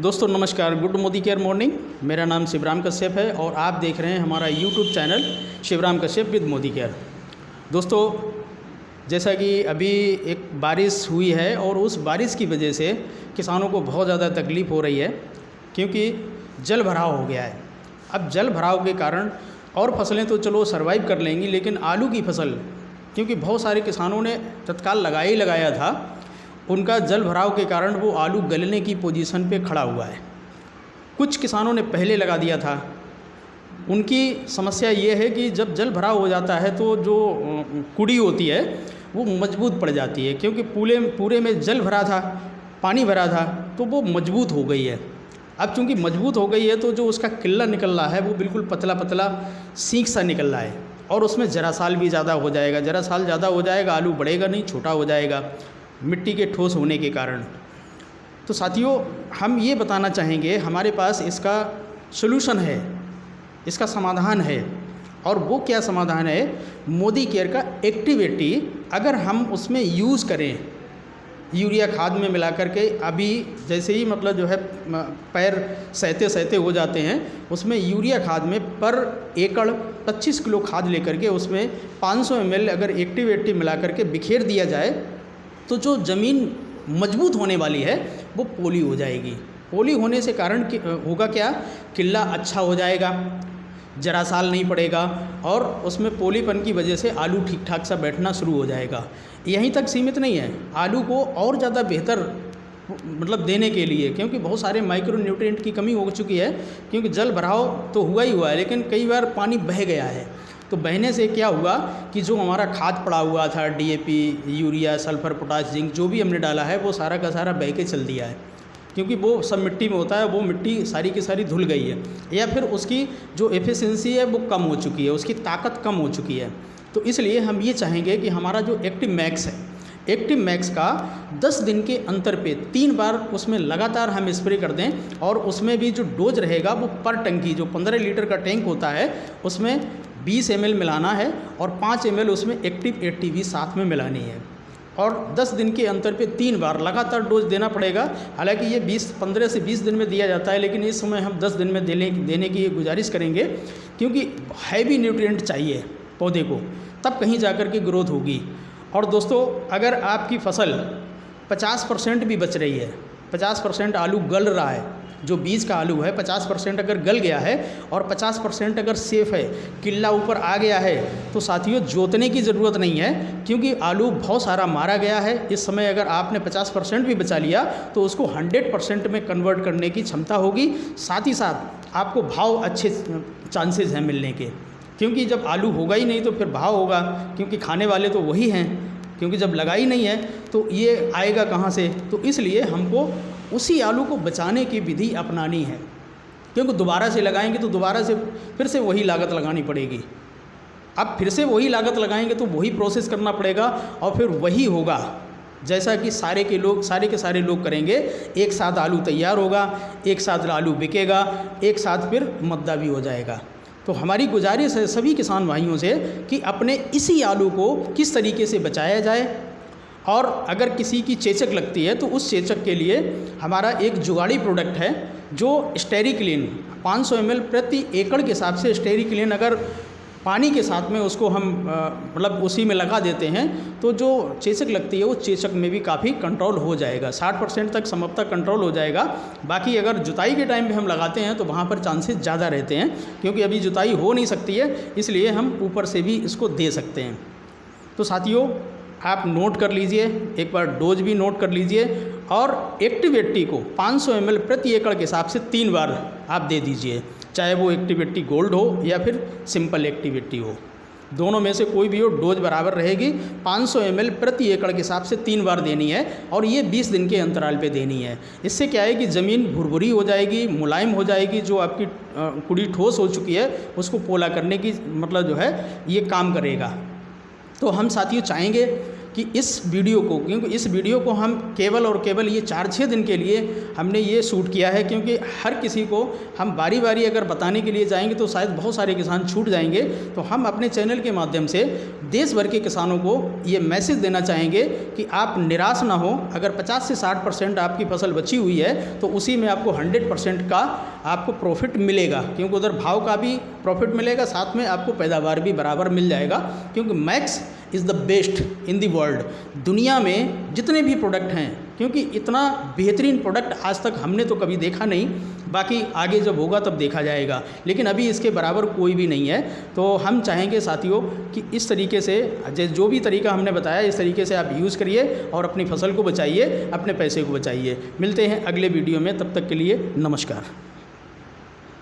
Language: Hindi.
दोस्तों नमस्कार, गुड मोदी केयर मॉर्निंग। मेरा नाम शिवराम कश्यप है और आप देख रहे हैं हमारा YouTube channel Shivram Kashyap with Modi care. दोस्तों जैसा कि अभी एक बारिश हुई है और उस बारिश की वजह से किसानों को बहुत ज़्यादा तकलीफ़ हो रही है, क्योंकि जल भराव हो गया है। अब जल भराव के कारण और फसलें तो चलो सर्वाइव कर लेंगी, लेकिन आलू की फसल, क्योंकि बहुत सारे किसानों ने तत्काल लगाया था, उनका जल भराव के कारण वो आलू गलने की पोजीशन पे खड़ा हुआ है। कुछ किसानों ने पहले लगा दिया था। उनकी समस्या ये है कि जब जल भराव हो जाता है तो जो कुड़ी होती है वो मजबूत पड़ जाती है, क्योंकि पूरे में जल भरा था, पानी भरा था, तो वो मजबूत हो गई है। अब चूँकि मजबूत हो गई है तो जो उसका किल्ला निकल रहा है वो बिल्कुल पतला पतला सीख सा निकल रहा है, और उसमें जरासाल भी ज़्यादा हो जाएगा। जरासाल ज़्यादा हो जाएगा, आलू बढ़ेगा नहीं, छोटा हो जाएगा मिट्टी के ठोस होने के कारण। तो साथियों, हम ये बताना चाहेंगे हमारे पास इसका सॉल्यूशन है, इसका समाधान है। और वो क्या समाधान है? मोदी केयर का एक्टिविटी अगर हम उसमें यूज़ करें, यूरिया खाद में मिला करके, अभी जैसे ही मतलब जो है पैर सहते हो जाते हैं, उसमें यूरिया खाद में पर एकड़ 25 किलो खाद लेकर के उसमें 500 ml अगर एक्टिविटी मिला करके बिखेर दिया जाए तो जो ज़मीन मजबूत होने वाली है वो पोली हो जाएगी। पोली होने से कारण होगा क्या? किल्ला अच्छा हो जाएगा, जरासाल नहीं पड़ेगा, और उसमें पोलीपन की वजह से आलू ठीक ठाक सा बैठना शुरू हो जाएगा। यहीं तक सीमित नहीं है, आलू को और ज़्यादा बेहतर मतलब देने के लिए, क्योंकि बहुत सारे माइक्रो न्यूट्रिएंट की कमी हो चुकी है, क्योंकि जल भराव तो हुआ ही हुआ है, लेकिन कई बार पानी बह गया है। तो बहने से क्या हुआ कि जो हमारा खाद पड़ा हुआ था, DAP, urea, sulphur, potash, zinc, जो भी हमने डाला है वो सारा का सारा बह के चल दिया है, क्योंकि वो सब मिट्टी में होता है, वो मिट्टी सारी की सारी धुल गई है, या फिर उसकी जो एफिशिएंसी है वो कम हो चुकी है, उसकी ताकत कम हो चुकी है। तो इसलिए हम ये चाहेंगे कि हमारा जो एक्टिव मैक्स है, एक्टिव मैक्स का 10 दिन के अंतर पे 3 बार उसमें लगातार हम स्प्रे कर दें, और उसमें भी जो डोज रहेगा वो पर टंकी, जो 15 लीटर का टैंक होता है उसमें 20 ml मिलाना है, और 5 ml उसमें एक्टिव 80 भी साथ में मिलानी है, और 10 दिन के अंतर पे 3 बार लगातार डोज देना पड़ेगा। हालांकि ये 15 से 20 दिन में दिया जाता है, लेकिन इस समय हम 10 दिन में देने की गुजारिश करेंगे, क्योंकि हैवी न्यूट्रिएंट चाहिए पौधे को, तब कहीं जाकर के ग्रोथ होगी। और दोस्तों, अगर आपकी फसल 50% भी बच रही है, 50% आलू गल रहा है, जो बीज का आलू है 50% अगर गल गया है और 50% अगर सेफ है, किल्ला ऊपर आ गया है, तो साथियों जोतने की ज़रूरत नहीं है, क्योंकि आलू बहुत सारा मारा गया है। इस समय अगर आपने 50% भी बचा लिया तो उसको 100% में कन्वर्ट करने की क्षमता होगी। साथ ही साथ आपको भाव अच्छे चांसेस हैं मिलने के, क्योंकि जब आलू होगा ही नहीं तो फिर भाव होगा, क्योंकि खाने वाले तो वही हैं, क्योंकि जब लगा ही नहीं है तो ये आएगा कहाँ से? तो इसलिए हमको उसी आलू को बचाने की विधि अपनानी है, क्योंकि दोबारा से लगाएंगे तो दोबारा से फिर से वही लागत लगानी पड़ेगी। अब फिर से वही लागत लगाएंगे तो वही प्रोसेस करना पड़ेगा, और फिर वही होगा जैसा कि सारे के सारे लोग करेंगे। एक साथ आलू तैयार होगा, एक साथ आलू बिकेगा, एक साथ फिर मद्दा भी हो जाएगा। तो हमारी गुजारिश है सभी किसान भाइयों से कि अपने इसी आलू को किस तरीके से बचाया जाए, और अगर किसी की चेचक लगती है तो उस चेचक के लिए हमारा एक जुगाड़ी प्रोडक्ट है, जो स्टेरिक्लीन 500 ml प्रति एकड़ के हिसाब से स्टेरिक्लीन अगर पानी के साथ में उसको हम मतलब उसी में लगा देते हैं तो जो चेचक लगती है वो चेचक में भी काफ़ी कंट्रोल हो जाएगा, 60% तक संभवतः कंट्रोल हो जाएगा। बाकी अगर जुताई के टाइम पे हम लगाते हैं तो वहाँ पर चांसेस ज़्यादा रहते हैं, क्योंकि अभी जुताई हो नहीं सकती है, इसलिए हम ऊपर से भी इसको दे सकते हैं। तो साथियों, आप नोट कर लीजिए, एक बार डोज भी नोट कर लीजिए, और एक्टिव 80 को 500 ml प्रति एकड़ के हिसाब से 3 बार आप दे दीजिए, चाहे वो एक्टिव 80 गोल्ड हो या फिर सिंपल एक्टिव 80 हो, दोनों में से कोई भी हो, डोज बराबर रहेगी। 500 ml प्रति एकड़ के हिसाब से 3 बार देनी है, और ये 20 दिन के अंतराल पे देनी है। इससे क्या है कि ज़मीन भुरभुरी हो जाएगी, मुलायम हो जाएगी, जो आपकी कुड़ी ठोस हो चुकी है उसको पोला करने की मतलब जो है ये काम करेगा। तो हम साथियों चाहेंगे कि इस वीडियो को, क्योंकि इस वीडियो को हम केवल और केवल ये 4-6 दिन के लिए हमने ये शूट किया है, क्योंकि हर किसी को हम बारी बारी अगर बताने के लिए जाएंगे तो शायद बहुत सारे किसान छूट जाएंगे। तो हम अपने चैनल के माध्यम से देश भर के किसानों को ये मैसेज देना चाहेंगे कि आप निराश ना हो। अगर 50 से 60% आपकी फसल बची हुई है तो उसी में आपको 100% का आपको प्रॉफिट मिलेगा, क्योंकि उधर भाव का भी प्रॉफिट मिलेगा, साथ में आपको पैदावार भी बराबर मिल जाएगा। क्योंकि max is the best in the world. दुनिया में जितने भी प्रोडक्ट हैं, क्योंकि इतना बेहतरीन प्रोडक्ट आज तक हमने तो कभी देखा नहीं, बाकी आगे जब होगा तब देखा जाएगा, लेकिन अभी इसके बराबर कोई भी नहीं है। तो हम चाहेंगे साथियों कि इस तरीके से जो भी तरीका हमने बताया इस तरीके से आप यूज़ करिए और अपनी फसल को बचाइए, अपने पैसे को बचाइए। मिलते हैं अगले वीडियो में, तब तक के लिए नमस्कार।